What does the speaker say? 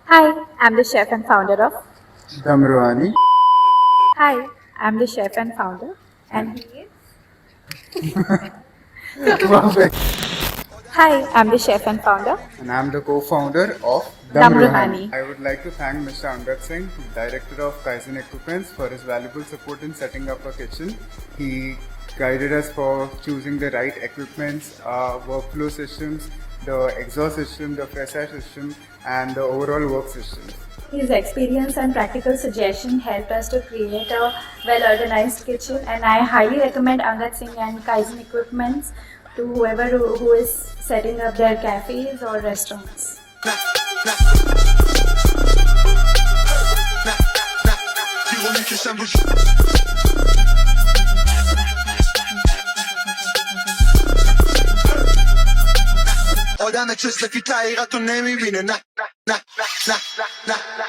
Hi, I'm the chef and founder of. Damruani. Hi, I'm the chef and founder, and he is. Perfect. Hi, I'm the chef and founder, And I'm the co-founder of Damruhani. Damruhani. I would like to thank Mr. Angad Singh, Director of Kaizen Equipments, for his valuable support in setting up a kitchen. He guided us for choosing the right equipments, workflow systems, the exhaust system, the fresh air system, and the overall work systems. His experience and practical suggestion helped us to create a well-organized kitchen, and I highly recommend Angad Singh and Kaizen Equipments to whoever who is setting up their cafes or restaurants. آدم چسته که حقیقت رو نمیبینه نه نه نه نه نه